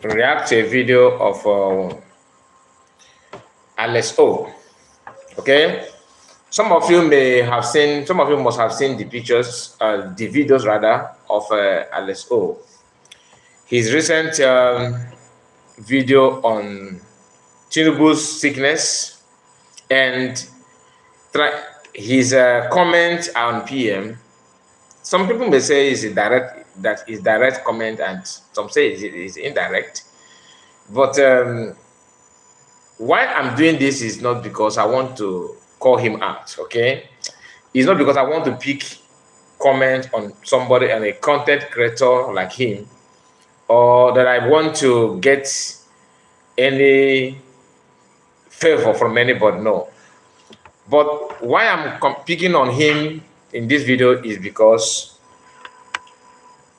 react to a video of Alex O. Okay, some of you must have seen the pictures, the videos rather, of Alex O. His recent video on Tinubu's sickness and his comment on PM. Some people may say it's a direct comment, and some say it's indirect. But why I'm doing this is not because I want to call him out, okay? It's not because I want to pick comment on somebody and a content creator like him, or that I want to get any favor from anybody, no. But why I'm picking on him in this video is because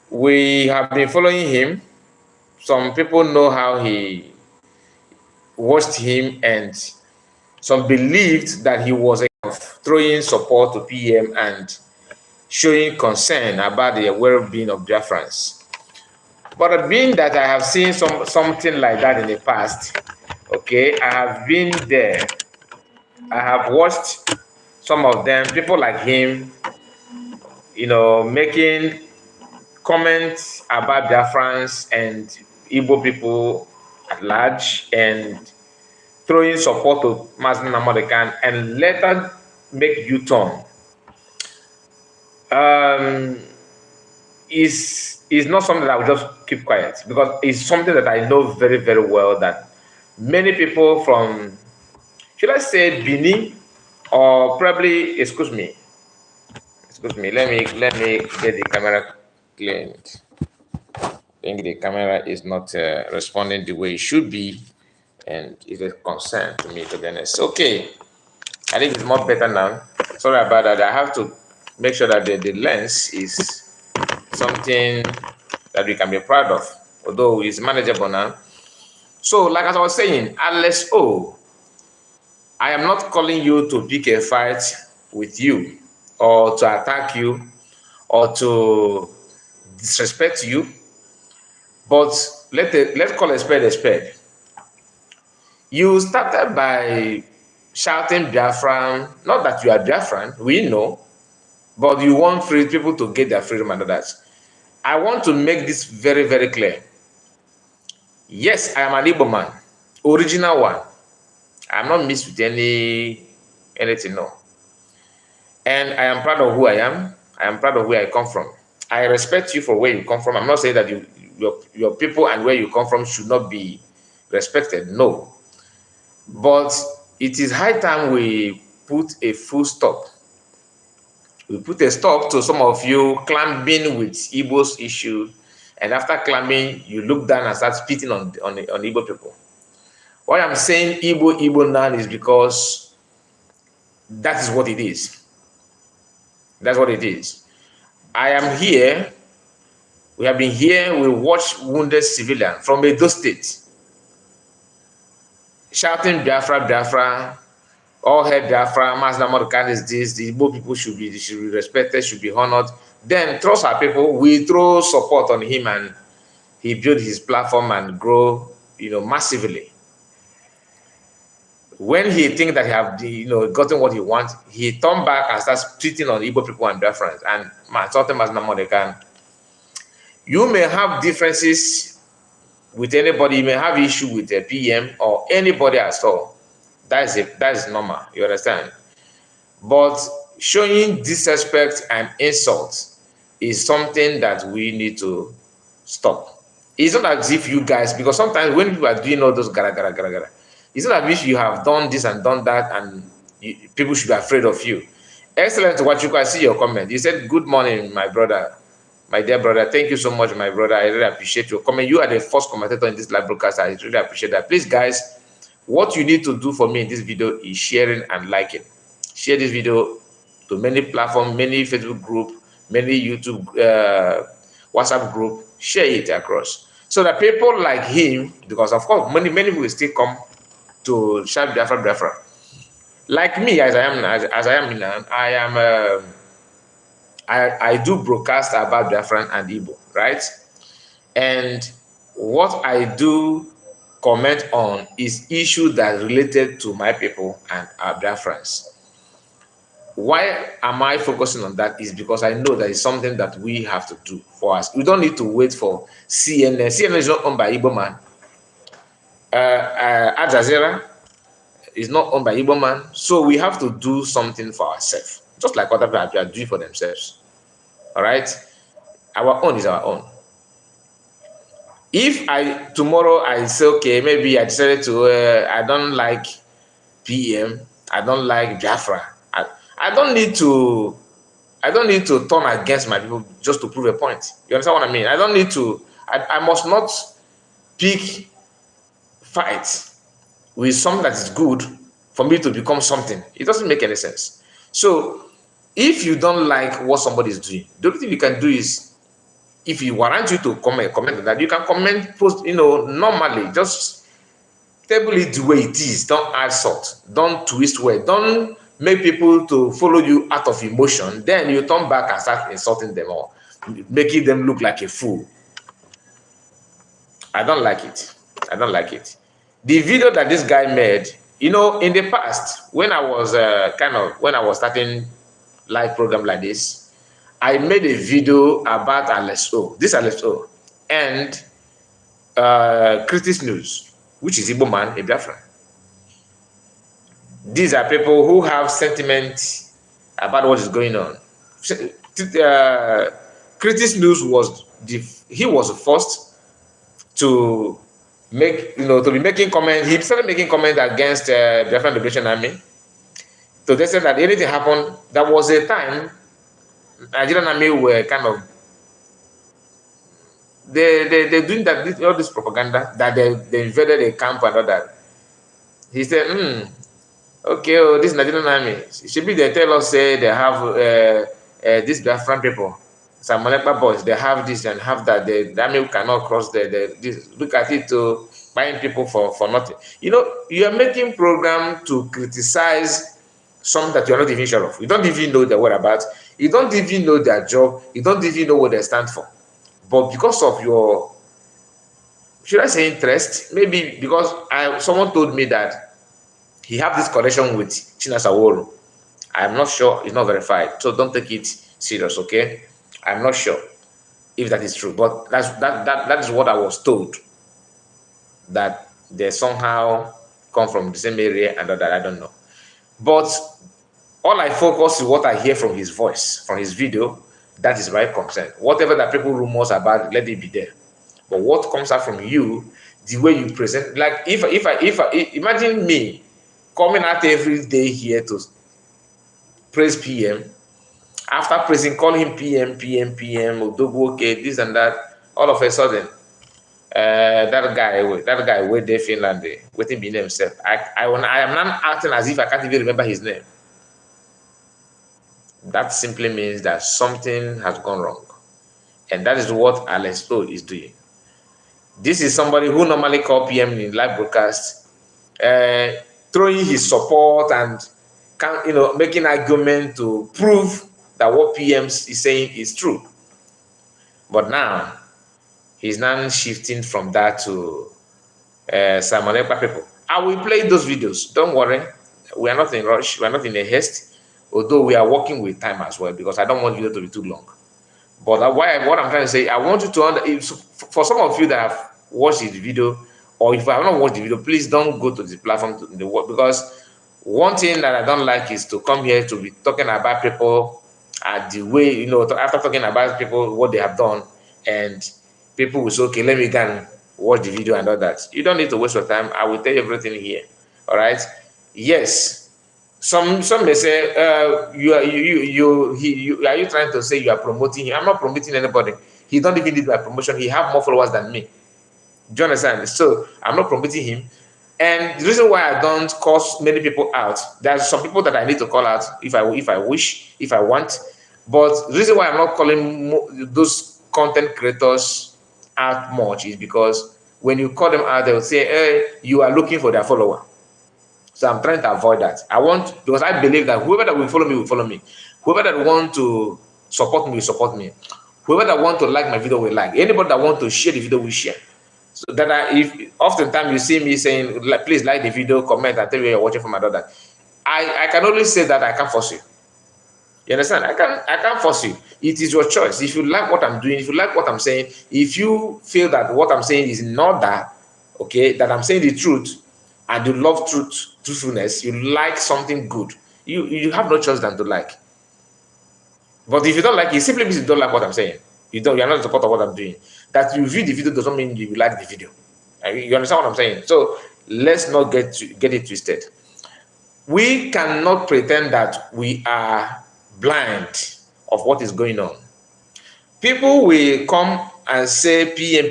we have been following him. Some people know how he watched him, and some believed that he was throwing support to PM and showing concern about the well-being of Biafrans. But being that I have seen something like that in the past, okay, I have been there. I have watched some of them, people like him, making comments about Biafrans and Igbo people at large and throwing support to Mazen Namdekan and later make U-turn. Is not something that I will just keep quiet, because it's something that I know very, very well that many people from, should I say Benin, or probably, excuse me, let me get the camera cleaned. I think the camera is not responding the way it should be, and it's a concern to me, to be honest. Okay, I think it's more better now. Sorry about that. I have to make sure that the lens is something that we can be proud of, although it's manageable now. So, like as I was saying, Alex O, I am not calling you to pick a fight with you, or to attack you, or to disrespect you, but let's call a spade a spade. You started by shouting Biafran, not that you are Biafran, we know, but you want free people to get their freedom and others. I want to make this very, very clear. Yes, I am an Igbo man, original one. I'm not mixed with anything, no. And I am proud of who I am. I am proud of where I come from. I respect you for where you come from. I'm not saying that your people and where you come from should not be respected, no. But it is high time we put a full stop. We put a stop to some of you clamping with Igbo's issue, and after clamping, you look down and start spitting on Igbo people. Why I'm saying Igbo now is because that is what it is. That's what it is. I am here. We have been here. We watch wounded civilian from Edo State shouting Biafra, Biafra, all hail Biafra, Mazen Namdekan is this, the Igbo people should be respected, should be honored. Then trust our people, we throw support on him, and he built his platform and grow, massively. When he thinks that he have gotten what he wants, he turn back and starts spitting on Igbo people and Biafrans and insulting Mazen Namdekan. You may have differences with anybody, you may have issue with a PM or anybody at all. That is normal, you understand? But showing disrespect and insult is something that we need to stop. It's not as if you guys, because sometimes when people are doing all those gara, it's not as if you have done this and done that and people should be afraid of you. Excellent, what you can see your comment. You said, good morning, my brother, my dear brother. Thank you so much, my brother. I really appreciate your comment. You are the first commentator in this live broadcast. I really appreciate that. Please, guys, what you need to do for me in this video is sharing and liking. Share this video to many platforms, many Facebook group, many YouTube, WhatsApp group. Share it across so that people like him, because of course many will still come to shout Biafra. Like me, as I am now, I do broadcast about Biafran and Igbo, right? And what I do comment on is issues that related to my people and our Biafrans. Why am I focusing on that? Is because I know that it's something that we have to do for us. We don't need to wait for CNN. CNN is not owned by Igbo man. Al Jazeera is not owned by Igbo man. So we have to do something for ourselves, just like other people are doing for themselves. All right? Our own is our own. If tomorrow I say, okay, maybe I decided to, I don't like PM, I don't like Biafra. I don't need to turn against my people just to prove a point. You understand what I mean? I don't need to, I must not pick fights with something that is good for me to become something. It doesn't make any sense. So if you don't like what somebody is doing, the only thing you can do is, if you warrant you to comment on that, you can comment, post, normally, just table it the way it is. Don't add salt, don't twist words, don't make people to follow you out of emotion. Then you turn back and start insulting them or making them look like a fool. I don't like it. I don't like it. The video that this guy made, in the past, when I was starting live program like this, I made a video about LSO, this LSO, and Critics News, which is Igbo man, a Biafra. These are people who have sentiment about what is going on. Critics News was he was the first to make, to be making comments. He started making comments against Biafran Liberation Army. So they said that anything happened. There was a time Nigerian army were kind of they're doing that, all this propaganda that they invaded a camp and all that. He said, okay, this Nigerian army, it should be they tell us, say they have these Biafran people, some Ekpa boys, they have this and have that. The army cannot cross this. Look at it, to buying people for nothing. You are making program to criticize something that you're not even sure of. You don't even know their whereabouts. You don't even know their job. You don't even know what they stand for. But because of your, should I say, interest, maybe because someone told me that he have this connection with Chinasaworo. I'm not sure. It's not verified. So don't take it serious, okay? I'm not sure if that is true. But that is what I was told. That they somehow come from the same area and that I don't know. But all I focus is what I hear from his voice, from his video. That is my concern. Whatever that people rumors about, let it be there. But what comes out from you, the way you present, like if I imagine me coming out every day here to praise PM, after praising, call him PM, Odogu, okay, this and that, all of a sudden, that guy wait there Finland, waiting being himself. I am not acting as if I can't even remember his name. That simply means that something has gone wrong. And that is what LSO is doing. This is somebody who normally call PM in live broadcast, throwing his support and making argument to prove that what PM is saying is true. But now, he's now shifting from that to Simon Ekpa people. I will play those videos. Don't worry. We are not in a rush. We are not in a haste. Although we are working with time as well, because I don't want video to be too long. But what I'm trying to say, I want you to for some of you that have watched the video, or if I have not watched the video, please don't go to the platform because one thing that I don't like is to come here to be talking about people at the way, after talking about people, what they have done, and people will say, okay, let me go and watch the video and all that. You don't need to waste your time. I will tell you everything here. All right? Yes. Some may say, are you trying to say you are promoting him? I'm not promoting anybody. He don't even need my promotion. He have more followers than me. Do you understand? So I'm not promoting him. And the reason why I don't call many people out, there's some people that I need to call out if I wish, if I want. But the reason why I'm not calling those content creators out much is because when you call them out, they will say, hey, you are looking for their follower. So I'm trying to avoid that. Because I believe that whoever that will follow me will follow me. Whoever that want to support me will support me. Whoever that want to like my video will like. Anybody that want to share the video will share. So that if oftentimes you see me saying, like, please like the video, comment, and tell me you're watching from my daughter. I can only say that I can't force you. You understand? I can't force you. It is your choice. If you like what I'm doing, if you like what I'm saying, if you feel that what I'm saying is not that, okay, that I'm saying the truth, and you love truthfulness, you like something good, you have no choice than to like. But if you don't like it, simply means you don't like what I'm saying. You're not in support of what I'm doing. That you view the video doesn't mean you like the video. You understand what I'm saying? So let's not get it twisted. We cannot pretend that we are blind of what is going on. People will come and say PM,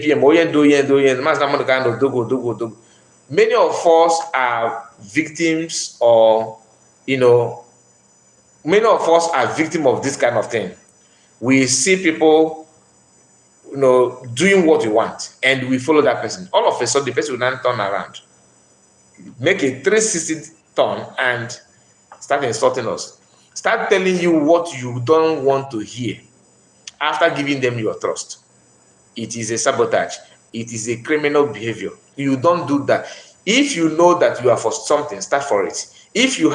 many of us are victims, or many of us are victims of this kind of thing. We see people doing what we want, and we follow that person. All of a sudden, the person will then turn around, make a 360 turn, and start insulting us. Start telling you what you don't want to hear after giving them your trust. It is a sabotage. It is a criminal behavior. You don't do that. If you know that you are for something, start for it. If you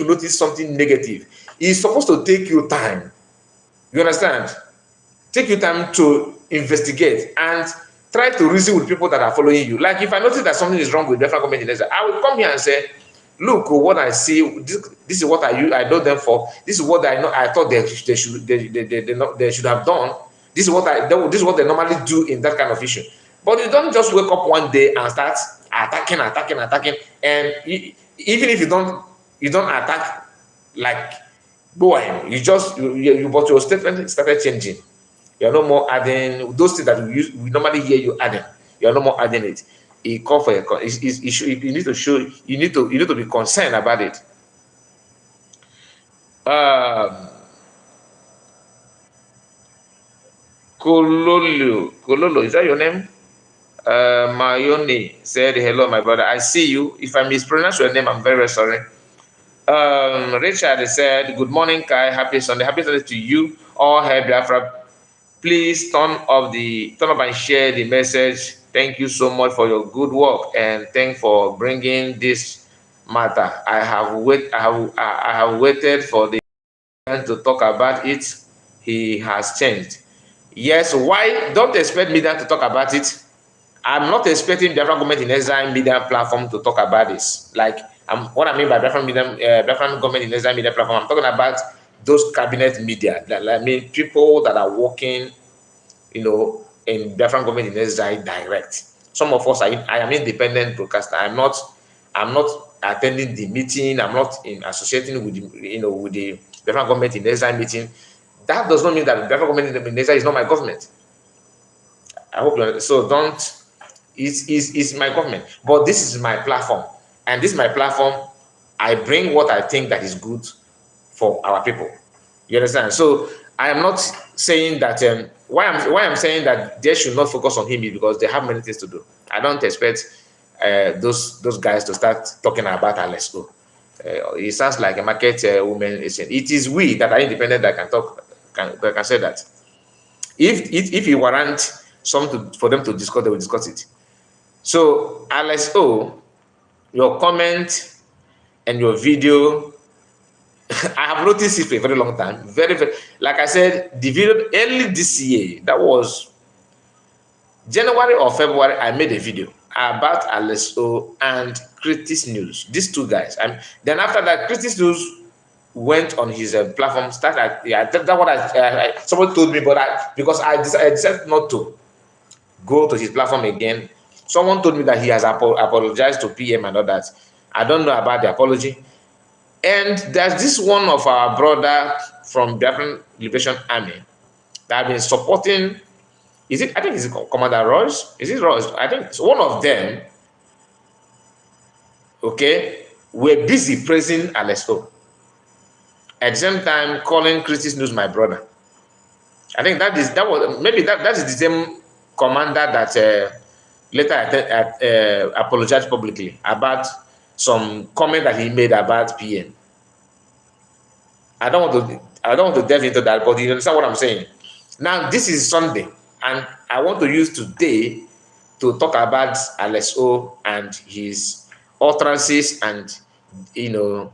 notice something negative, it's supposed to take you time. You understand? Take your time to investigate and try to reason with people that are following you. Like, if I notice that something is wrong with Biafra government, I will come here and say, look, what I see, this is what I know them for. This is what I know. I thought they should have done. This is what they normally do in that kind of issue. But you don't just wake up one day and start attacking, and even if you don't attack like boy, but your statement started changing. You're no more adding those things that we normally hear you adding. You're no more adding it. It call for you need to show, you need to be concerned about it. Kololo, is that your name? Mayoni said, hello, my brother. I see you. If I mispronounce your name, I'm very, very sorry. Richard said, good morning, Kai. Happy Sunday. Happy Sunday to you. All hail Biafra. Please turn up and share the message. Thank you so much for your good work, and thanks for bringing this matter. I have waited for the man to talk about it. He has changed. Yes, why? Don't expect media to talk about it. I'm not expecting Biafra government in exile media platform to talk about this. Like, what I mean by Biafra government in exile media platform, I'm talking about those cabinet media. I mean, people that are working, in Biafra government in exile direct. Some of us I am independent broadcaster. I'm not attending the meeting. I'm not associating with with the Biafra government in exile meeting. That does not mean that the Biafra government in exile is not my government. I hope you understand. So don't. It's my government, but this is my platform, and this is my platform. I bring what I think that is good for our people. You understand? So I am not saying that. Why I'm saying that they should not focus on him is because they have many things to do. I don't expect those guys to start talking about Alesco. It sounds like a market woman. It is we that are independent that can say that. If you warrant something for them to discuss, they will discuss it. So, LSO, your comment and your video, I have noticed it for a very long time. Very, very, like I said, the video early this year, that was January or February, I made a video about LSO and Critics News. These two guys. And then after that, Critics News went on his platform. That's what someone told me, but because I decided not to go to his platform again. Someone told me that he has apologized to PM and all that. I don't know about the apology. And there's this one of our brother from Biafran Liberation Army that have been supporting. I think it's Commander Royce? Is it Royce? I think it's one of them. Okay, we're busy praising Alesco. At the same time, calling Critics News my brother. I think that is the same commander that later apologized publicly about some comment that he made about PM. I don't want to delve into that, but you understand what I'm saying. Now this is Sunday, and I want to use today to talk about LSO and his utterances and, you know,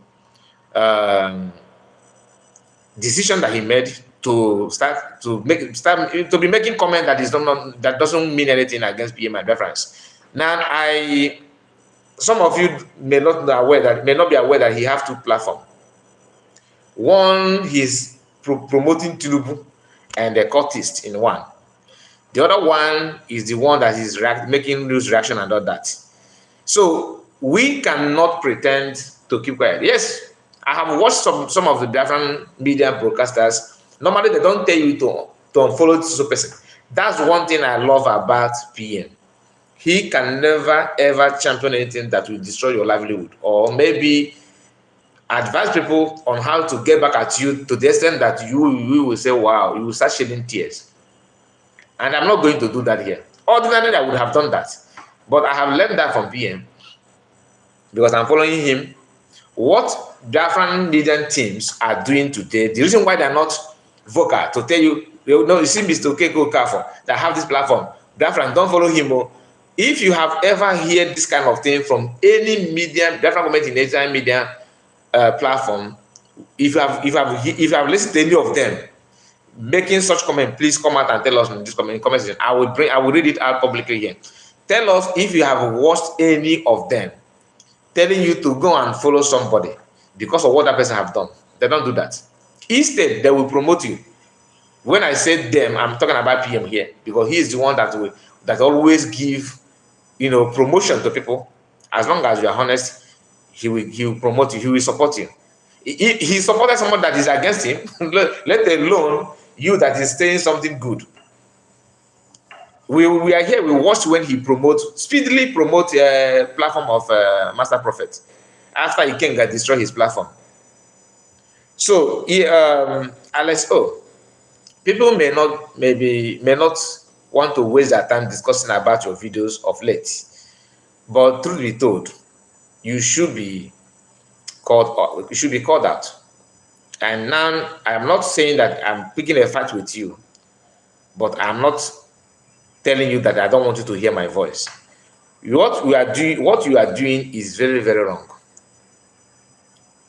decision that he made to be making comment that is not that doesn't mean anything against PM and reference. Now, some of you may not be aware that he have two platforms. One, he's promoting Tinubu and the cultist in one. The other one is the one that is making news reaction and all that. So we cannot pretend to keep quiet. Yes, I have watched some of the Biafran media broadcasters. Normally, they don't tell you to unfollow this person. That's one thing I love about PM. He can never ever champion anything that will destroy your livelihood, or maybe advise people on how to get back at you to the extent that you will say, wow, you will start shedding tears. And I'm not going to do that here. Ordinarily, I would have done that. But I have learned that from PM because I'm following him. What Biafran media teams are doing today, the reason why they're not vocal to tell you, you see Mr. Keko Kafo that have this platform, Biafran, don't follow him. If you have ever heard this kind of thing from any media, Biafran government in Asian media platform, if you have listened to any of them making such comment, please come out and tell us in this comment section. I will read it out publicly here. Tell us if you have watched any of them telling you to go and follow somebody because of what that person have done. They don't do that. Instead, they will promote you. When I say them, I'm talking about PM here because he is the one that always give, you know, promotion to people. As long as you are honest, he will promote you. He will support you. He supported someone that is against him, let alone you that is saying something good. We are here. We watched when he speedily promote a platform of Master Prophet after he can destroy his platform. So LSO, people may not want to waste their time discussing about your videos of late, but truth be told, you should be called out. And now I am not saying that I'm picking a fight with you, but I'm not telling you that I don't want you to hear my voice. What you are doing is very, very wrong.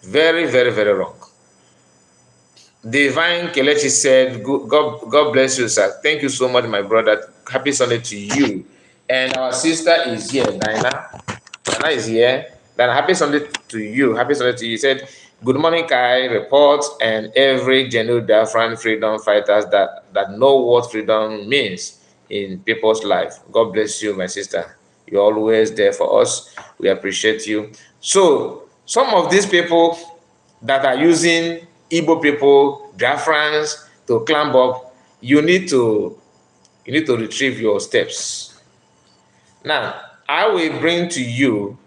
Very, very, very wrong. Divine Kelechi said, God bless you, sir. Thank you so much, my brother. Happy Sunday to you. And our sister is here, Dina. Dina is here. Then happy Sunday to you. Happy Sunday to you. He said, good morning, Kai. Reports and every genuine Biafran freedom fighters that know what freedom means in people's life. God bless you, my sister. You're always there for us. We appreciate you. So some of these people that are using Igbo people, Biafrans to climb up, you need to retrieve your steps. Now, I will bring to you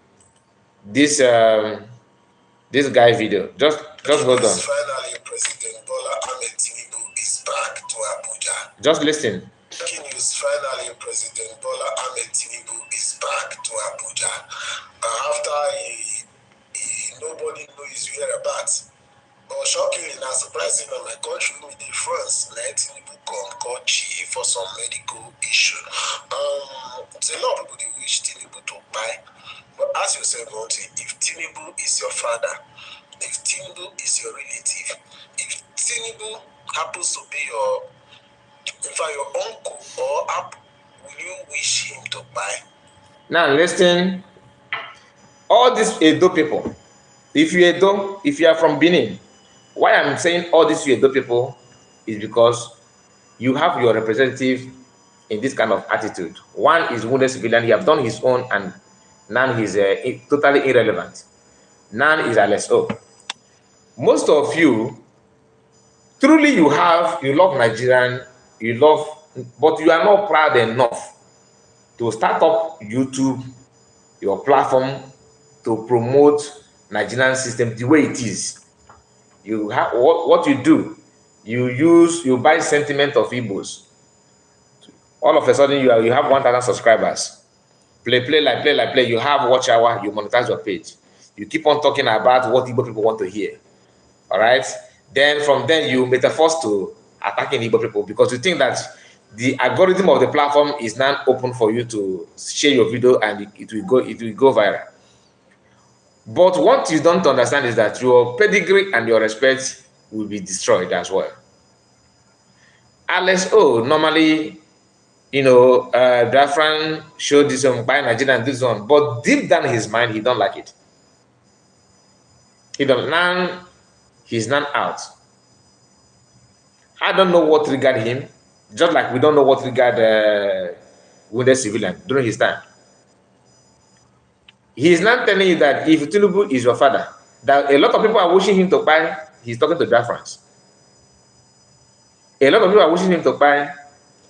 this guy video. Just hold on. Finally, President Bola Ahmed Tinubu is back to Abuja. Just listen. Breaking news, finally, President Bola Ahmed Tinubu is back to Abuja. After nobody knows his whereabouts. But shockingly, now surprising on my country, with the France, let Tinubu come call chief for some medical issue. There's a lot of people that wish Tinubu to buy. But ask yourself one thing, if Tinubu is your father, if Tinubu is your relative, if Tinubu happens to be your uncle or app, will you wish him to buy? Now listen, all these Edo people, if you are from Benin, why I'm saying all these Edo people is because you have your representative in this kind of attitude. One is wounded civilian, he have done his own, and now he's totally irrelevant. Now is LSO. Most of you, truly you love Nigerian, but you are not proud enough to start up YouTube, your platform, to promote Nigerian system the way it is. You have what you do, you buy sentiment of Igbos. All of a sudden you have 1,000 subscribers. Play, you have watch hour, you monetize your page. You keep on talking about what Igbo people want to hear. All right. Then from then you metaphors to attacking Igbo people because you think that the algorithm of the platform is now open for you to share your video, and it will go viral. But what you don't understand is that your pedigree and your respect will be destroyed as well. Unless, oh, normally, Biafran showed this on by Nigeria and this one, but deep down in his mind, he don't like it. He's not out. I don't know what triggered him, just like we don't know what triggered wounded civilian during his time. He's not telling you that if Tinubu is your father, that a lot of people are wishing him to buy. He's talking to Biafrans. A lot of people are wishing him to buy.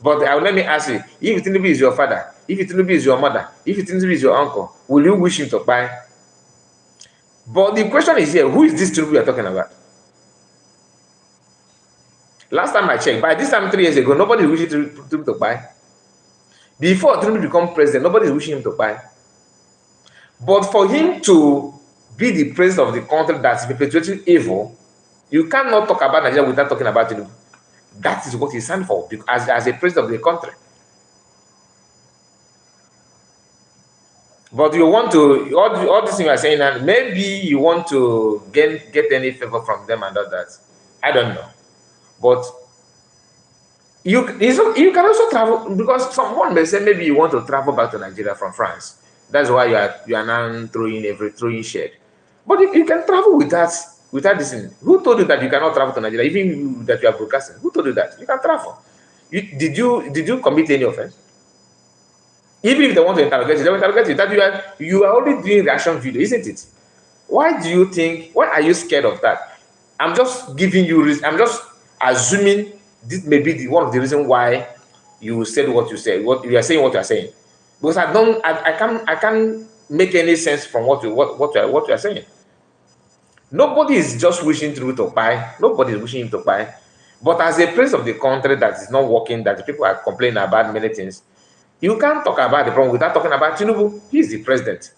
But let me ask you, if Tinubu is your father, if Tinubu is your mother, if Tinubu is your uncle, will you wish him to buy? But the question is here, who is this Tinubu you're talking about? Last time I checked, by this time 3 years ago, nobody is wishing Tinubu to buy. Before Tinubu become president, nobody is wishing him to buy. But for him to be the president of the country that's perpetuating evil, you cannot talk about Nigeria without talking about Tinubu. That is what he stands for as a president of the country. But you want to, all this thing you are saying, and maybe you want to get any favor from them and all that. I don't know. But you can also travel, because someone may say maybe you want to travel back to Nigeria from France. That's why you are now throwing shade. But you can travel without this thing. Who told you that you cannot travel to Nigeria? Even that you are broadcasting. Who told you that? You can travel. Did you commit any offense? Even if they want to interrogate you, they will interrogate you. That you are only doing reaction video, isn't it? Why are you scared of that? I'm just giving you reason. I'm just assuming this may be one of the reasons why you said what you said, what you are saying, what you are saying. Because I can't make any sense from what you are saying. Nobody is just wishing to buy. Nobody is wishing him to buy. But as a president of the country that is not working, that the people are complaining about many things, you can't talk about the problem without talking about Tinubu. He is the president.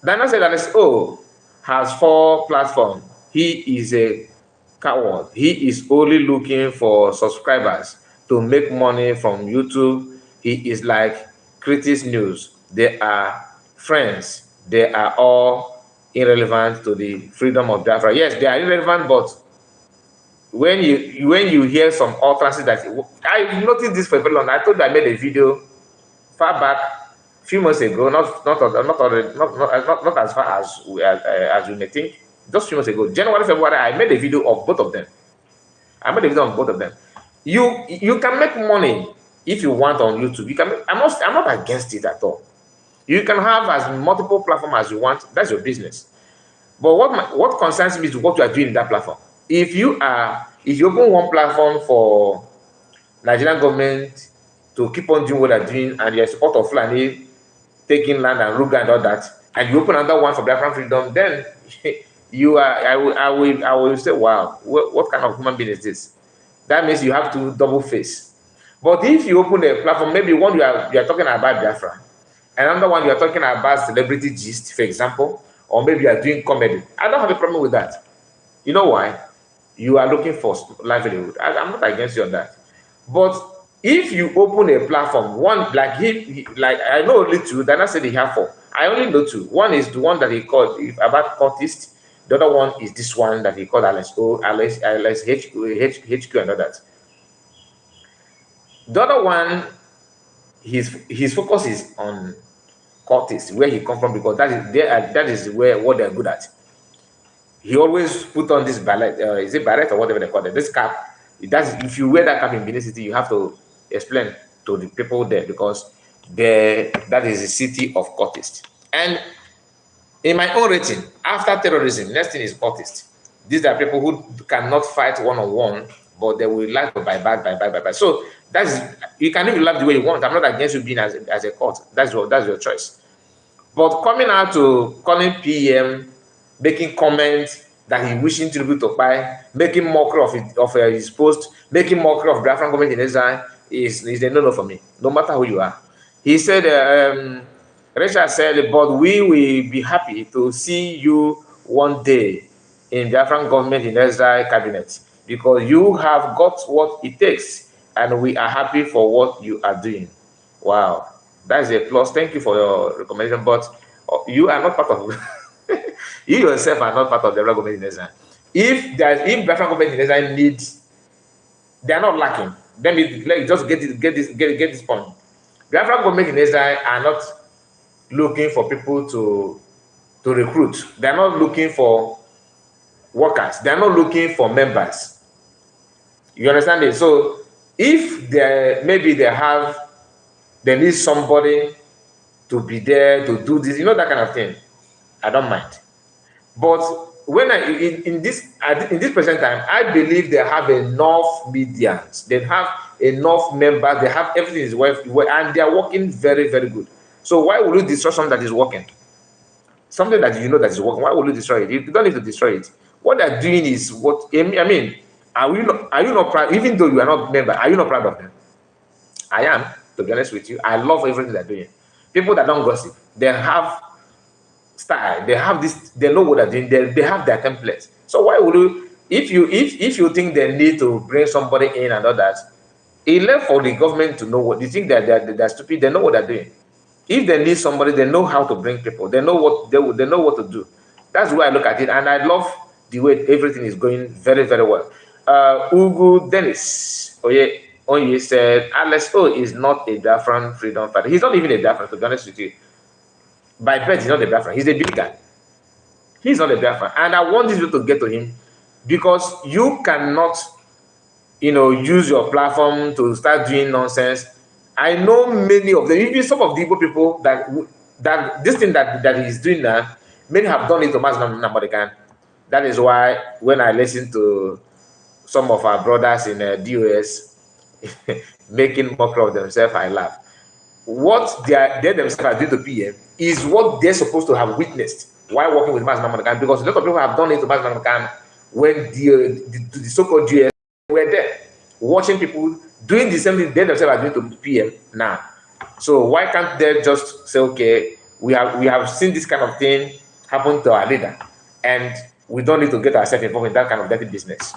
Dana said that has 4 platforms. He is a coward. He is only looking for subscribers to make money from YouTube. He is like Critics News. They are friends. They are all irrelevant to the freedom of Biafra. Yes, they are irrelevant, but when you hear some utterances that I noticed this for very long. I told you I made a video far back, a few months ago, not as far as you may think, just a few months ago, January, February, I made a video of both of them. You can make money if you want on YouTube. You can. I'm not against it at all. You can have as multiple platforms as you want. That's your business. But what concerns me is what you are doing in that platform. If you open one platform for Nigerian government to keep on doing what they're doing, and you're support of Fulani taking land and Ruga and all that, and you open another one for Biafran freedom, then I will say, wow, what kind of human being is this? That means you have to double face. But if you open a platform, maybe one you are talking about Biafra, another one you are talking about celebrity gist, for example, or maybe you are doing comedy, I don't have a problem with that. You know why? You are looking for livelihood. I'm not against you on that. But if you open a platform, one like I know only 2, then I said he have 4. I only know 2. One is the one that he called about cultist. The other one is this one that he called LS HQ and all that. The other one, his focus is on cultists, where he come from, because that is what they're good at. He always put on this ballet, is it ballet or whatever they call it? This cap. If you wear that cap in Benin City, you have to explain to the people there, because that is a city of cultists. And in my own rating, after terrorism, next thing is cultists. These are people who cannot fight one-on-one, but they will like to buy back. So you can even love the way you want. I'm not against you being as a cult. That's your choice. But coming out to calling PM, making comments that he wishing to buy, making mockery of his post, making mockery of Biafran government in exile is a no-no for me, no matter who you are. He said, Rachel said, but we will be happy to see you one day in Biafran government in exile cabinet, because you have got what it takes, and we are happy for what you are doing. Wow, that's a plus. Thank you for your recommendation, but you are not part of you yourself are not part of the government in Israel. If Biafra government in Israel needs, they are not lacking. Let me just get this point. Biafra government in Israel are not looking for people to recruit. They are not looking for workers. They are not looking for members. You understand it? So if maybe they need somebody to be there to do this, that kind of thing, I don't mind. But when in this present time, I believe they have enough medians, they have enough members, they have everything is well, and they are working very, very good. So why would you destroy something that is working? Something that you know that is working, why would you destroy it? You don't need to destroy it. What they're doing is what I mean. Are you not proud? Even though you are not a member, are you not proud of them? I am, to be honest with you. I love everything they're doing. People that don't gossip, they have style, they have this, they know what they're doing, they have their templates. So why would you, if you think they need to bring somebody in and all that, it left for the government to know what they think, that they're stupid, they know what they're doing. If they need somebody, they know how to bring people, they know what they know what to do. That's the way I look at it, and I love the way everything is going very, very well. Ugu Dennis Oye said Alex O is not a Biafran freedom fighter. He's not even a Biafran, to be honest with you. By birth, he's not a Biafran. He's a Biligan. He's not a Biafran. And I want this to get to him, because you cannot, use your platform to start doing nonsense. I know many of them, even some of the Igbo people that this thing that he's doing now, many have done it to Mass Namadikan. That is why when I listen to some of our brothers in DOS making mockery of themselves, I laugh. What they themselves are doing to PM is what they're supposed to have witnessed while working with Mass Namadikan, because a lot of people have done it to Mass Namadikan when the so-called GS were there, watching people doing the same thing they themselves are doing to PM now. So why can't they just say, okay, we have seen this kind of thing happen to our leader, and we don't need to get ourselves involved in that kind of dirty business.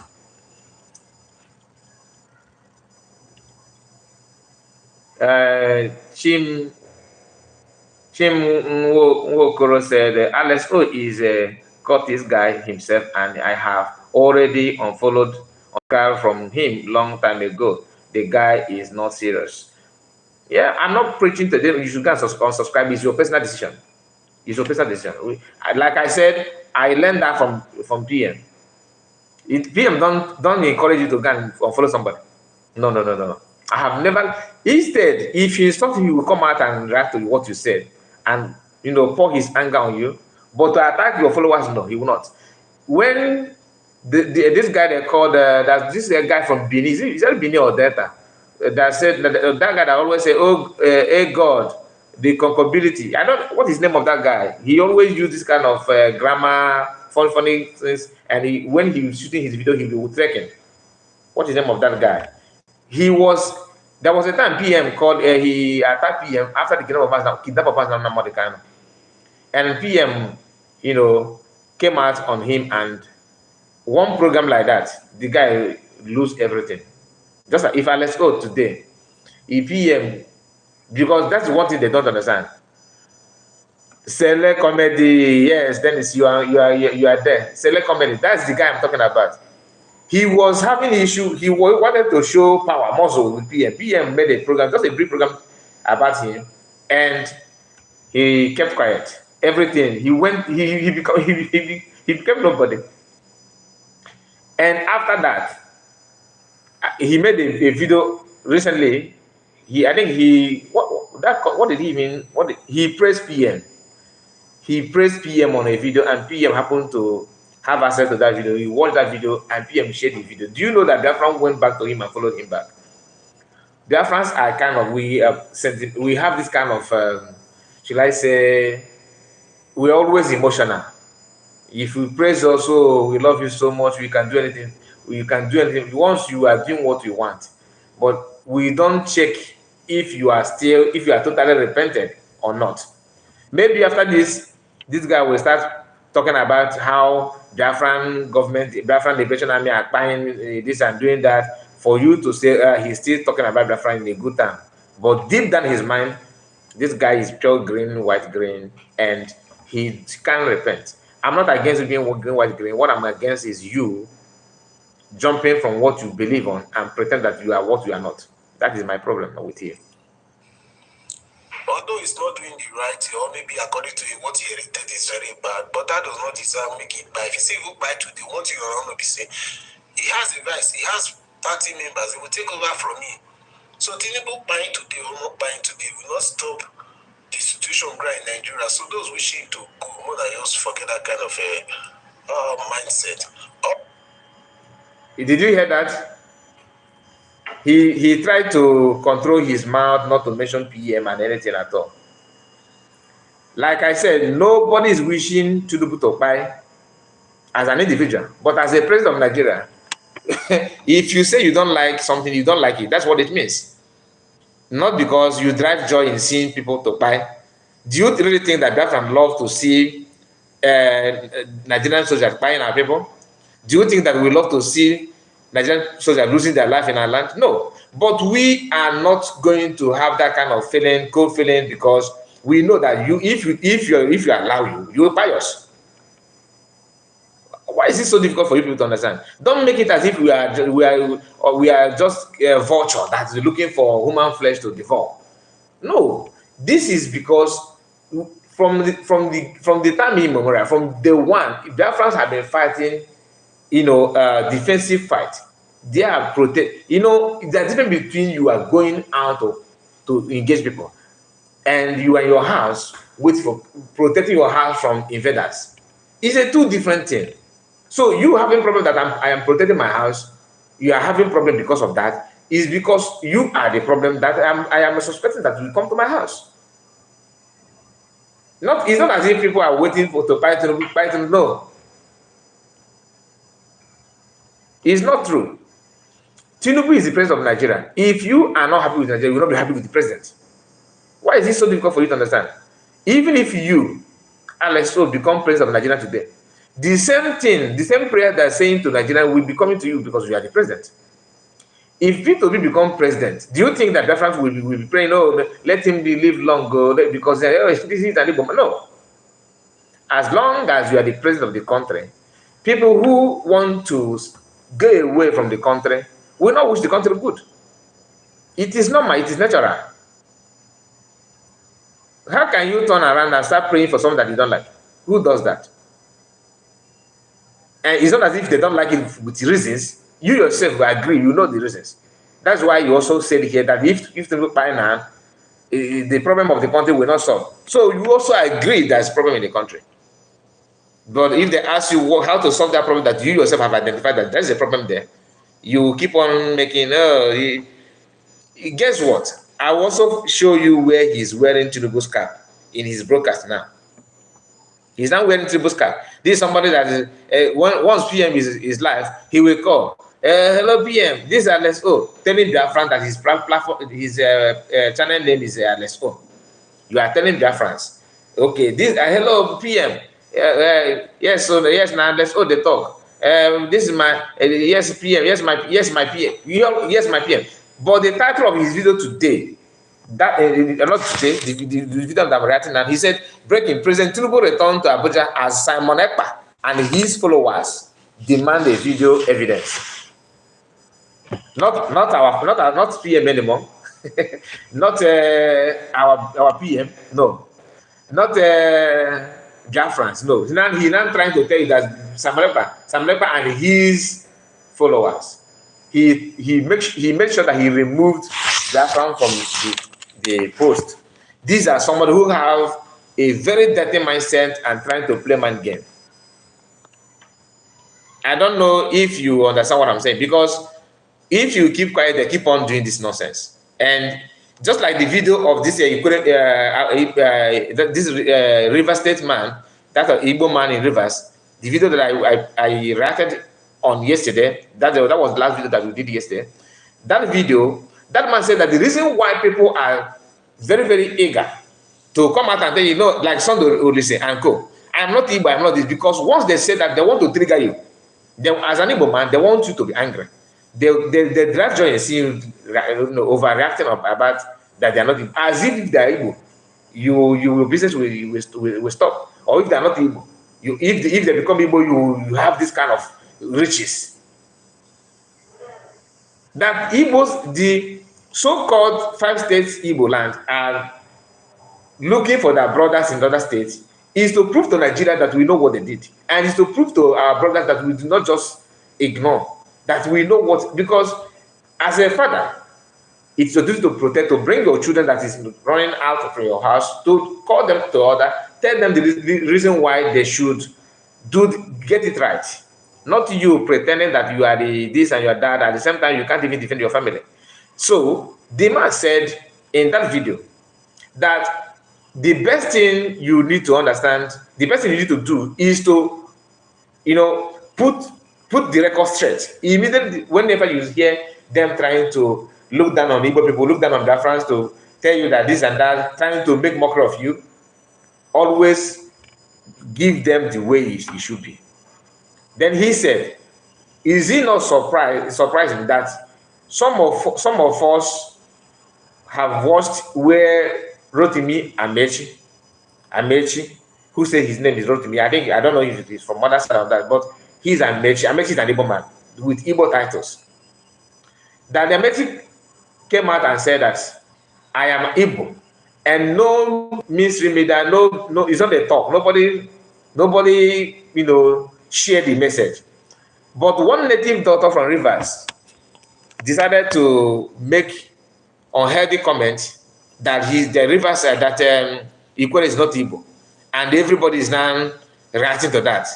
Chim Nwokoro said, Alex O is a Curtis guy himself, and I have already unfollowed from him long time ago. The guy is not serious. Yeah, I'm not preaching to them. You should go and unsubscribe. It's your personal decision. It's your personal decision. Like I said, I learned that from PM. PM don't encourage you to go and unfollow somebody. No. I have never. Instead, if you insult him, he will come out and react to what you said, and pour his anger on you. But to attack your followers, no, he will not. When this guy they called that this guy from Benin, is that Benin or Delta? That said that guy that always say, "Oh, hey God, the conquerability." I don't. What is the name of that guy? He always use this kind of grammar, funny things, and when he was shooting his video, he was trekking. What is the name of that guy? There was a time PM called, he attacked PM after the kidnap of Mass Namadikan. And PM, came out on him, and one program like that, the guy lose everything. Just like if I let's go today, if PM, because that's one thing they don't understand. Select comedy, yes, Dennis, you are there. Select comedy, that's the guy I'm talking about. He was having issue. He wanted to show power, muscle with PM. PM made a program, just a brief program about him, and he kept quiet. Everything he went, he became nobody. And after that, he made a video recently. What did he mean? He praised PM? He praised PM on a video, and PM happened to have access to that video. He watched that video, and PM shared the video. Do you know that Biafran went back to him and followed him back? Biafrans are kind of, we have this kind of, should I say, we're always emotional. If we praise us, we love you so much, we can do anything. You can do anything once you are doing what you want. But we don't check if you are totally repented or not. Maybe after this guy will start talking about how Biafran government, Biafran Liberation Army are buying this and doing that for you to say he's still talking about Biafra in a good time. But deep down his mind, this guy is pure green, white, green, and he can't repent. I'm not against being green, white, green. What I'm against is you jumping from what you believe on and pretend that you are what you are not. That is my problem with you. Although he's not doing the right thing, or maybe according to what he inherited is very bad, but that does not deserve making it buy. If you say you buy today, what you want to be saying, he has a vice, he has party members, he will take over from me. So Tinubu buying today or not buying today will not stop the situation growing in Nigeria. So those wishing to go more than just forget that kind of mindset. Did you hear that? He tried to control his mouth not to mention PM and anything at all. Like I said, nobody is wishing Tinubu to buy as an individual, but as a president of Nigeria, if you say you don't like something, you don't like it. That's what it means. Not because you drive joy in seeing people to buy. Do you really think that Biafran love to see Nigerian soldiers buying our people? Do you think that we love to see Nigerian soldiers losing their life in our land? No. But we are not going to have that kind of feeling, cold feeling, because we know that if you allow you will buy us. Why is it so difficult for you people to understand? Don't make it as if we are just a vulture that is looking for human flesh to devour. No, this is because from the time immemorial, from day one, Biafrans have been fighting, defensive fight. They are protect. There's a difference between you are going out to engage people, and you are in your house waiting for protecting your house from invaders. It's a two different thing. So you having problem that I am protecting my house, you are having problem because of that, is because you are the problem that I am suspecting that you come to my house. It's not as if people are waiting to fight. No. It's not true. Tinubu is the president of Nigeria. If you are not happy with Nigeria, you will not be happy with the president. Why is it so difficult for you to understand? Even if you, Alex O, become president of Nigeria today, the same thing, the same prayer they're saying to Nigeria will be coming to you because you are the president. If P2B become president, do you think that Biafrans will be praying, let him live long, because this is an Igbo? No. As long as you are the president of the country, people who want to go away from the country will not wish the country good. It is normal, it is natural. How can you turn around and start praying for someone that you don't like? Who does that? And it's not as if they don't like it with reasons. You yourself will agree, you know the reasons. That's why you also said here that if they look by now, the problem of the country will not solve. So you also agree there's a problem in the country. But if they ask you how to solve that problem that you yourself have identified that there's a problem there, you keep on making, guess what? I will also show you where he's wearing Tinubu's cap in his broadcast now. He's not wearing Tinubu's cap. This is somebody that is, once PM is live, he will call. Hello PM, this is Alex O, telling Biafrans that his platform, his channel name is Alex O. You are telling Biafrans, okay, this hello PM. Yes, so yes, now Alex O they talk. This is my yes PM, yes my PM, yes my PM. But the title of his video today, not today, the video that I'm writing now, he said, breaking, President Tinubu returned to Abuja as Simon Ekpa and his followers demand a video evidence. Not PM anymore, not our PM, no, not Biafrans, no. He's now trying to tell you that Simon Ekpa and his followers, he made sure that he removed Biafran from the post. These are somebody who have a very dirty mindset and trying to play mind game. I don't know if you understand what I'm saying, because if you keep quiet, they keep on doing this nonsense. And just like the video of this River State man, that Igbo man in Rivers, the video that I reacted on yesterday, that was the last video that we did yesterday. That video, that man said that the reason why people are very, very eager to come out and tell you, like Sunday Olise and co, I'm not Igbo, I'm not this, because once they say that, they want to trigger you. As an Igbo man, they want you to be angry. they drive joy and see you know, overreacting about that they are not Igbo. As if they are Igbo, your business will stop. Or if they are not Igbo, if they become Igbo, you have this kind of riches. That Igbos, the so-called 5 states Igbo land, are looking for their brothers in other states is to prove to Nigeria that we know what they did, and is to prove to our brothers that we do not just ignore, that we know what, because as a father, it's your duty to protect, to bring your children that is running out from your house, to call them to order, tell them the reason why they should get it right. Not you pretending that you are this and you are that, at the same time you can't even defend your family. So the man said in that video that the best thing you need to understand, the best thing you need to do is to, you know, put the record straight. Immediately, whenever you hear them trying to look down on Igbo people, look down on Biafrans, to tell you that this and that, trying to make mockery of you, always give them the way it should be. Then he said, is it not surprising that some of us have watched where Rotimi Amechi, who said his name is Rotimi, I don't know if it is from other side of that, but he's Amechi. Amechi is an Igbo man with Igbo titles. That Amechi came out and said that I am Igbo, and no mainstream media, no, it's not a talk. Nobody, you know, shared the message. But one native doctor from Rivers decided to make unhealthy comment that the Rivers said that Ikwe is not Igbo, and everybody is now reacting to that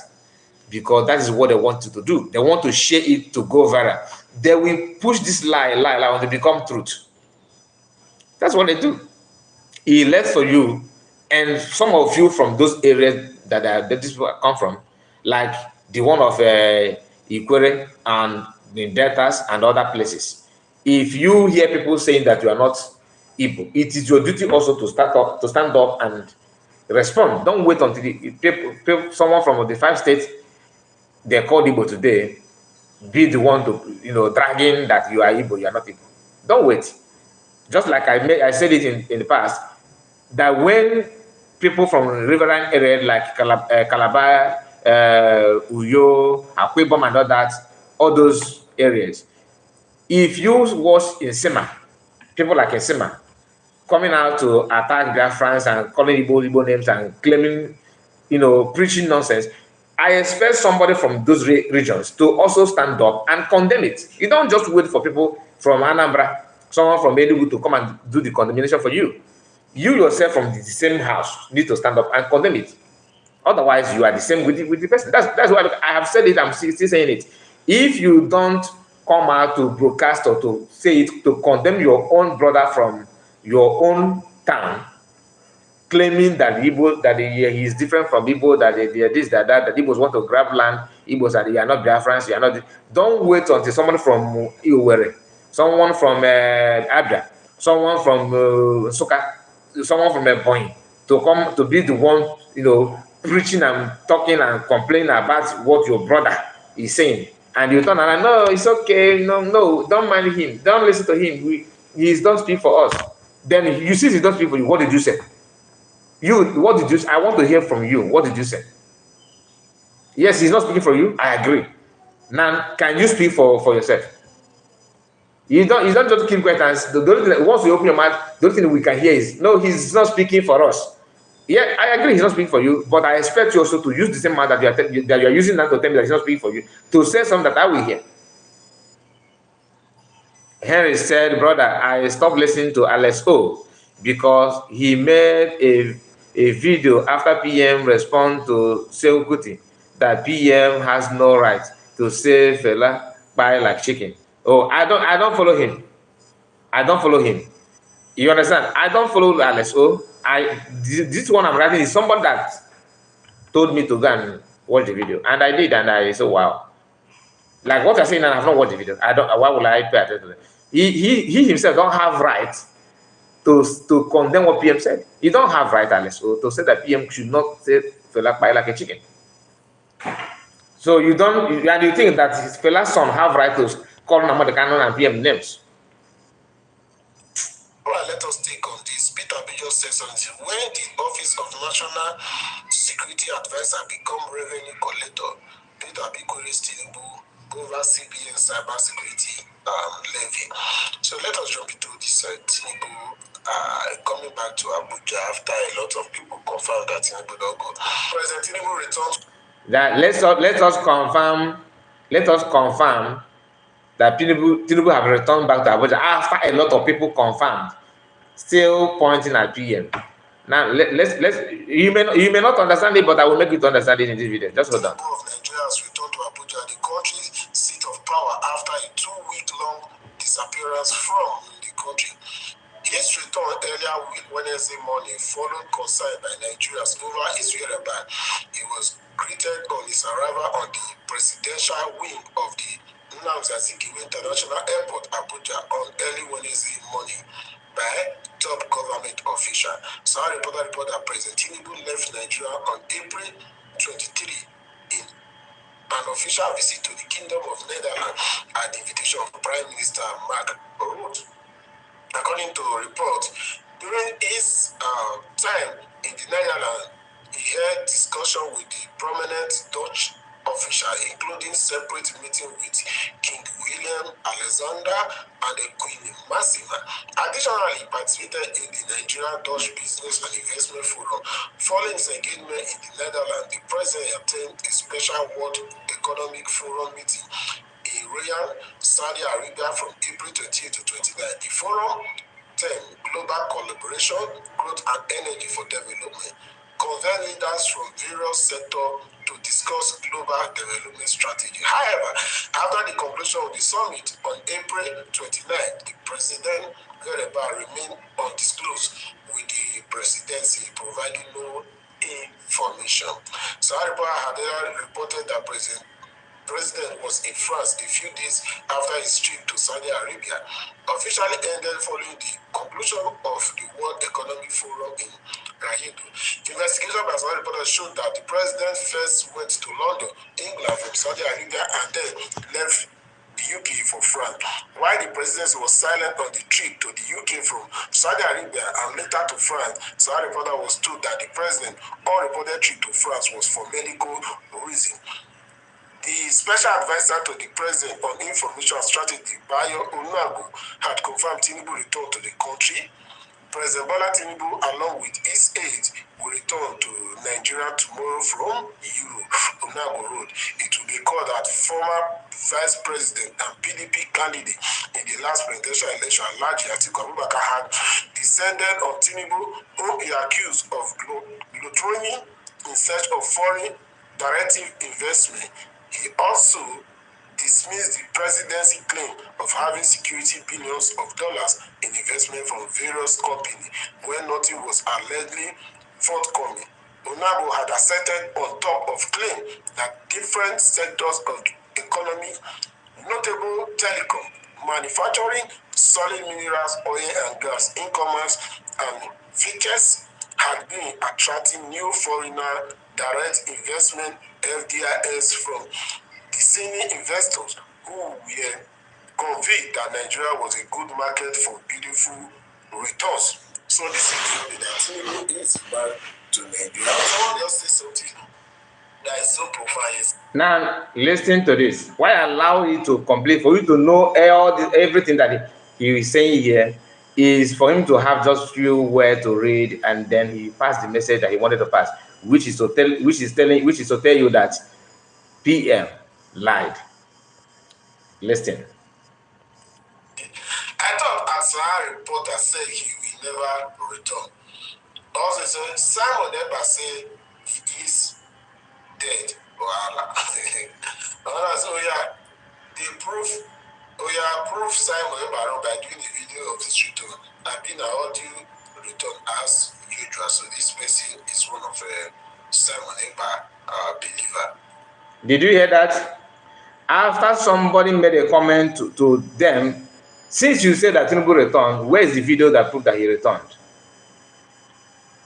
because that is what they want to do. They want to share it to go viral. They will push this lie until it become truth. That's what they do. He left for you, and some of you from those areas that these people come from, like the one of Ikwere and the Deltas and other places. If you hear people saying that you are not Igbo, it is your duty also to stand up and respond. Don't wait until someone from the 5 states they called Igbo today be the one to, you know, dragging that you are Igbo, you are not Igbo. Don't wait. Just like I said it in the past, that when people from riverine areas like Calabar, Uyo, Akwebom and all those areas, if you watch in Sema, people like in Sema coming out to attack their friends and calling Igbo names and claiming, you know, preaching nonsense, I expect somebody from those regions to also stand up and condemn it. You don't just wait for people from Anambra, someone from Enugu to come and do the condemnation for you. You yourself from the same house need to stand up and condemn it. Otherwise, you are the same with the person. That's why I have said it, I'm still saying it. If you don't come out to broadcast or to say it, to condemn your own brother from your own town, claiming that Igbo, that he is different from Igbo, that they are this, that Igbos want to grab land, Igbos that they are not Biafrans, you are not. Don't wait until someone from Iwere, someone from Abia, someone from Soka, someone from Ebonyi to come to be the one, you know, preaching and talking and complaining about what your brother is saying, and you turn around, no, it's okay, no, don't mind him, don't listen to him. He don't speak for us. Then you see he don't speak for you. What did you say? What did you say? I want to hear from you. What did you say? Yes, he's not speaking for you. I agree. Now, can you speak for yourself? You don't just keep quiet and once you open your mouth, the only thing we can hear is, no, he's not speaking for us. Yeah, I agree he's not speaking for you, but I expect you also to use the same mouth that you are using now to tell me that he's not speaking for you, to say something that I will hear. Henry said, brother, I stopped listening to Alex O because he made a video after PM respond to Seun Kuti that PM has no right to say fella buy like chicken. Oh, I don't follow him. I don't follow him. You understand? I don't follow Alex O. This one I'm writing is someone that told me to go and watch the video, and I did, and I said, wow. Like what I say now, I have not watched the video. Why would I pay attention to it? He himself don't have right to condemn what PM said. He don't have right, Alex, to say that PM should not say fella buy like a chicken. So you don't, and you think that his fella's son have right calling Nnamdi Kanu and PM names. All right, let us take on this. Peter B just said something. When the Office of National Security Advisor become revenue collector, Peter B queries Tinubu over CBN cyber security levy. So let us jump into this Tinubu coming back to Abuja after a lot of people confirmed that Tinubu don't go. President Tinubu returns. That let us confirm that Tinubu have returned back to Abuja after a lot of people confirmed, still pointing at PM. Now let's you may not understand it, but I will make you to understand it in this video. Just hold on. Tinubu of Nigeria has returned to Abuja, the country's seat of power, after a 2-week-long disappearance from the country. His return earlier Wednesday morning followed concern by Nigerians over his whereabouts. He was greeted on his arrival on the presidential wing of the Nnamdi Azikiwe International Airport, Abuja, on early Wednesday morning by top government official. So our report that President Tinubu left Nigeria on April 23 in an official visit to the Kingdom of Netherlands at the invitation of Prime Minister Mark Rutte. According to reports, during his time in the Netherlands, he held discussion with the prominent Dutch officials, including separate meeting with King William Alexander and Queen Maxima. Additionally, he participated in the Nigerian-Dutch Business and Investment Forum. Following his engagement in the Netherlands, the president attended a special World Economic Forum meeting in Riyadh, Saudi Arabia from April 28 to 29. The forum termed Global Collaboration, Growth and Energy for Development convened leaders from various sectors to discuss global development strategy. However, after the conclusion of the summit on April 29, the president remained undisclosed, with the presidency providing no information. Saudi Arabia had reported that President was in France a few days after his trip to Saudi Arabia, officially ended following the conclusion of the World Economic Forum in Riyadh. Investigation by Saudi reporters showed that the president first went to London, England from Saudi Arabia, and then left the UK for France. While the presidency was silent on the trip to the UK from Saudi Arabia and later to France, Saudi reporter was told that the president's unreported trip to France was for medical reasons. The special advisor to the president on information strategy, Bayo Onago, had confirmed Tinubu return to the country. President Bola Tinubu, along with his aides, will return to Nigeria tomorrow from Europe. Onago wrote, it will be called that former vice president and PDP candidate in the last presidential election, Alhaji Atiku Abubakar, had descended on Tinubu, whom he accused of gloating in search of foreign directive investment. He also dismissed the presidency claim of having security billions of dollars in investment from various companies when nothing was allegedly forthcoming. Onago had asserted on top of claim that different sectors of the economy, notable telecom, manufacturing, solid minerals, oil and gas, e-commerce, and features had been attracting new foreigner direct investment FDIs from Disney investors who were convinced that Nigeria was a good market for beautiful returns. So this is that Tinubu is back to Nigeria. Someone else say something that is so profound. Now listen to this. Why allow you to complete, for you to know everything that he is saying here, is for him to have just few words to read, and then he passed the message that he wanted to pass, which is to tell you that PM lied. Listen. I thought as our reporter said he will never return. Also said Simon Ekpa said he is dead. Wow. So yeah, they proof Simon Ekpa by doing a video of this return and being an audio return as usual. So this person is one of Simon Ekpa believer. Did you hear that? After somebody made a comment to them, since you said that Tinubu returned, where is the video that proved that he returned?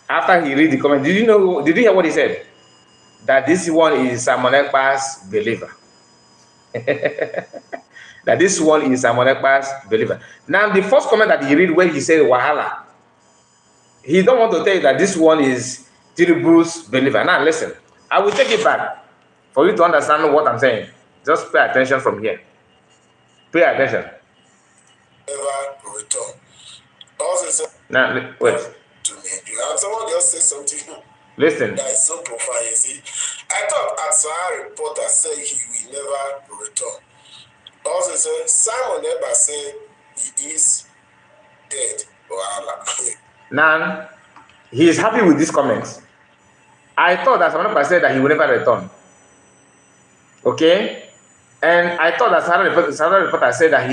After he read the comment, did you hear what he said? That this one is Simon Ekpa's believer. that this one is Simon Ekpa's believer. Now, the first comment that he read where he said Wahala, he don't want to tell you that this one is Tinubu's believer. Now, listen, I will take it back for you to understand what I'm saying. Just pay attention from here. Pay attention. Never return. Also, Now, wait. To me, you have someone just say something. Listen. That is so profound. You see, I thought Asahara reporter said he will never return. Also, Simon Ekpa said he is dead. Wahala. Now, he is happy with these comments. I thought that Simon Ekpa said that he will never return. Okay? And I thought that Sahara reporter said that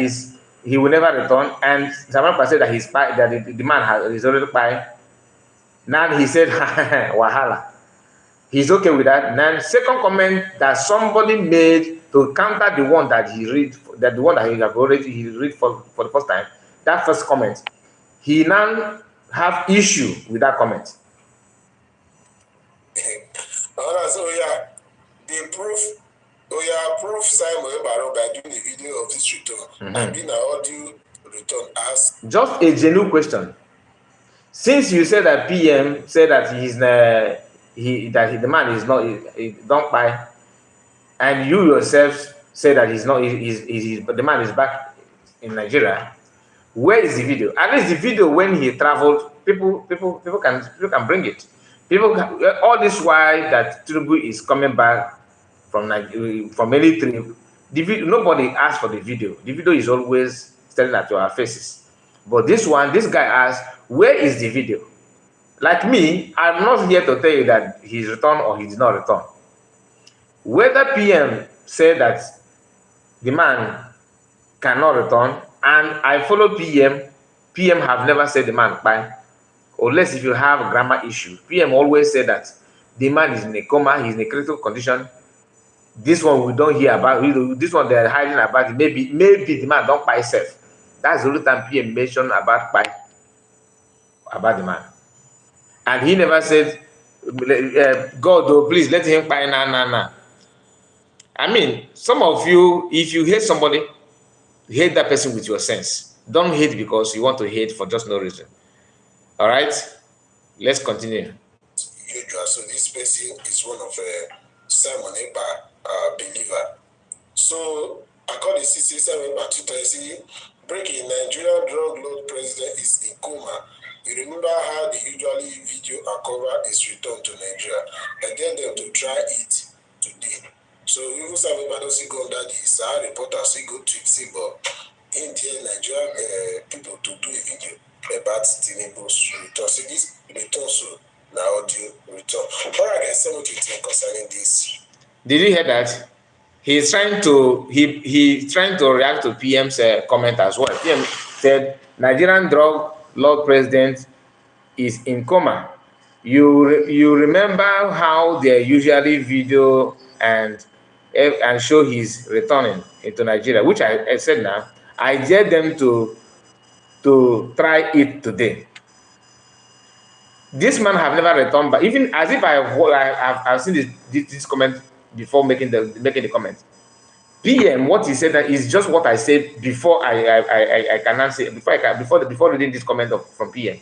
he will never return, and Simon Ekpa said that the man is already by. Now he said, Wahala. He's okay with that. Now, second comment that somebody made to counter the one that he read, that the one that he have already read for the first time, that first comment, he now have issue with that comment. So yeah, they proof Simon Ekpa by doing the video of this return and being an audio return as just a genuine question. Since you said that PM said that the man is not he don't buy, and you yourself said that the man is back in Nigeria, where is the video? At least the video when he traveled, people can bring it. All this while that Tinubu is coming back from any trip, the video, nobody asked for the video. The video is always staring at your faces. But this guy asked, where is the video? Like me, I'm not here to tell you that he's returned or he did not return. Whether PM said that the man cannot return, and I follow PM have never said the man bye. Unless if you have a grammar issue. PM always said that the man is in a coma, he's in a critical condition. This one we don't hear about, this one they're hiding about, maybe the man don't buy himself. That's the only time PM mentioned about the man. And he never said, God, oh, please let him buy nah. I mean, some of you, if you hate somebody, hate that person with your sense. Don't hate because you want to hate for just no reason. All right? Let's continue. So this person is one of Simon Ekpa believer. So according to Simon Ekpa Twitter, breaking Nigerian drug lord president is in coma. You remember how they usually video and cover his return to Nigeria and get them to try it today. So even Simon Ekpa doesn't go under the Sahara reporter, so go tweet, say, but in the Nigerian people to do a video about Tinubu's return. So this return, so now audio return. All right, guys, what you think concerning this? Did you hear that? He's trying to react to PM's comment as well. PM said Nigerian drug lord president is in coma. You remember how they usually video and show he's returning into Nigeria, which I said now. I dare them to try it today. This man have never returned, but even as if I've seen this comment before making the comment. PM, what he said that is just what I said before I cannot say before reading this comment from PM.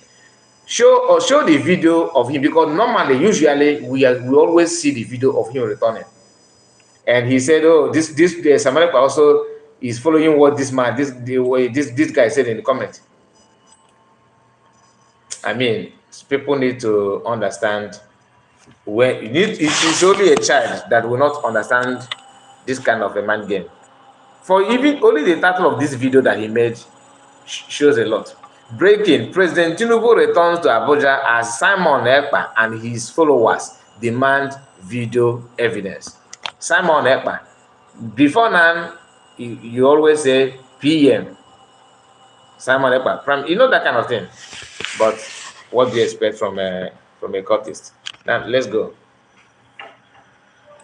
Show the video of him, because normally usually we always see the video of him returning. And he said, oh, this Simon Ekpa also is following what this guy said in the comment. I mean, people need to understand it's only a child that will not understand this kind of a mind game. For even only the title of this video that he made shows a lot. Breaking: President Tinubu returns to Abuja as Simon Ekpa and his followers demand video evidence. Simon Ekpa. Before now, you always say PM. Simon Ekpa. You know that kind of thing. But what do you expect from a cultist? Now let's go.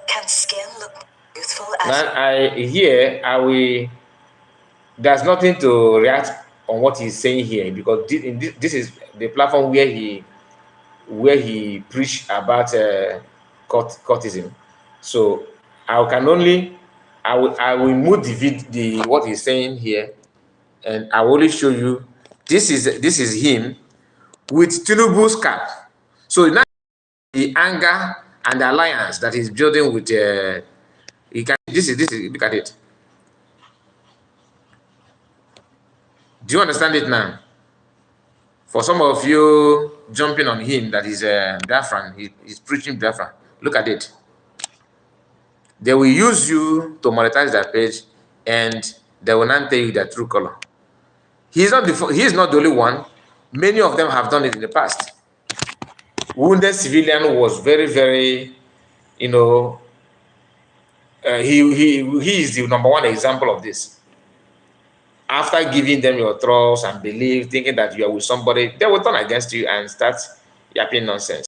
Can skin look youthful as there's nothing to react on what he's saying here, because this is the platform where he preached about cultism. So I can only I will move the what he's saying here, and I will only show you. This is him with Tinubu's cap. So now the anger and the alliance that he's building with he can this is look at it. Do you understand it now? For some of you jumping on him that he's Biafran, he's preaching Biafra. Look at it. They will use you to monetize their page, and they will not tell you their true color. He's not the only one. Many of them have done it in the past. Wounded civilian was very, very, you know, he is the number one example of this. After giving them your trust and belief, thinking that you are with somebody, they will turn against you and start yapping nonsense.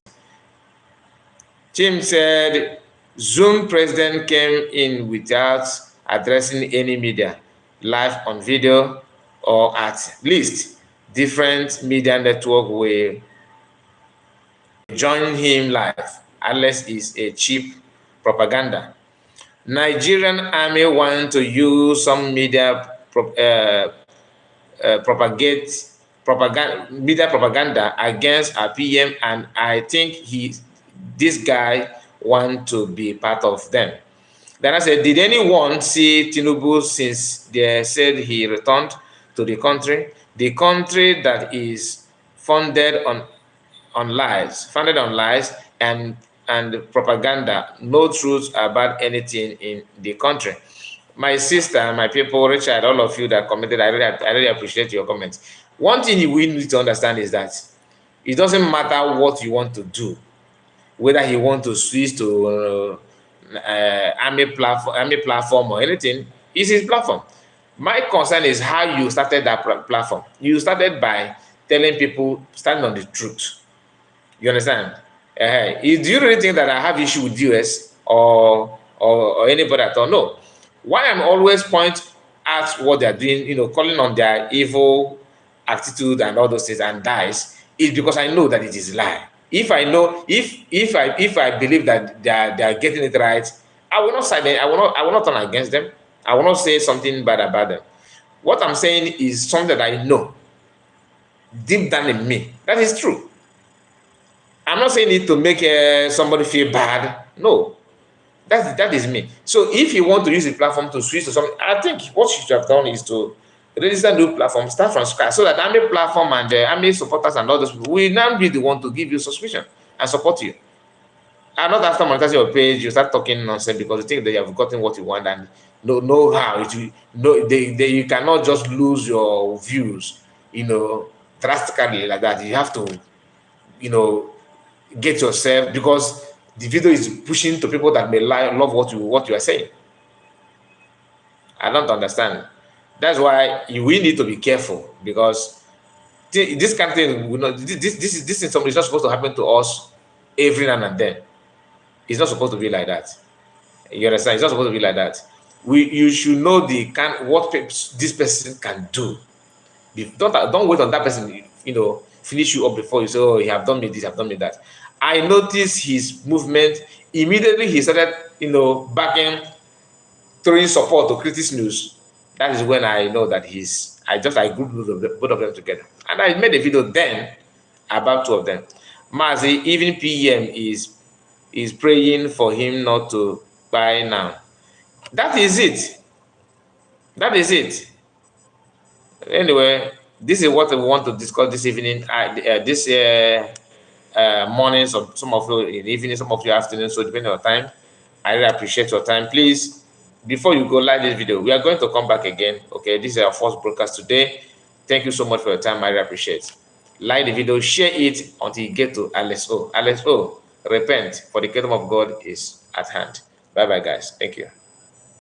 Tim said Zoom president came in without addressing any media, live on video, or at least different media network will join him live, unless it's a cheap propaganda. Nigerian army want to use some media propaganda against our PM, and I think this guy want to be part of them. Then I said, did anyone see Tinubu since they said he returned to the country? The country that is founded on lies and propaganda, no truth about anything in the country. My sister, my people, Richard, all of you that commented, I really appreciate your comments. One thing we need to understand is that it doesn't matter what you want to do, whether he want to switch to army platform or anything, it's his platform. My concern is how you started that platform. You started by telling people, stand on the truth. You understand? Do you really think that I have issue with US or anybody at all? No. Why I'm always point at what they're doing, calling on their evil attitude and all those things and dies, is because I know that it is lie. If I know, if I believe that they are getting it right, I will not side them. I will not turn against them. I will not say something bad about them. What I'm saying is something that I know deep down in me. That is true. I'm not saying it to make somebody feel bad. No, that is me. So if you want to use the platform to switch to something, I think what you should have done is to register new platform, start from scratch, so that army platform and army supporters and all those people will now be the one to give you subscription and support you. And not after monetizing your page, you start talking nonsense because you think that you have gotten what you want and know how it will, you cannot just lose your views, drastically like that. You have to, get yourself, because the video is pushing to people that may love what you are saying. I don't understand. That's why we need to be careful, because this kind of thing, this is something is not supposed to happen to us every now and then. It's not supposed to be like that. You understand? It's not supposed to be like that. You should know what this person can do. Don't wait on that person, finish you up before you say, oh, he have done me this, have done me that. I noticed his movement. Immediately he started, backing, throwing support to Critics News. That is when I know that I grouped both of them together. And I made a video then about two of them. Mazi, even PM is praying for him not to buy now. That is it. That is it. Anyway, this is what we want to discuss this evening. This morning, some of you in the evening, some of you afternoon. So depending on your time, I really appreciate your time. Please, before you go like this video, we are going to come back again. Okay, this is our first broadcast today. Thank you so much for your time. I really appreciate it. Like the video, share it until you get to Alex O. Alex O, repent, for the kingdom of God is at hand. Bye bye, guys. Thank you.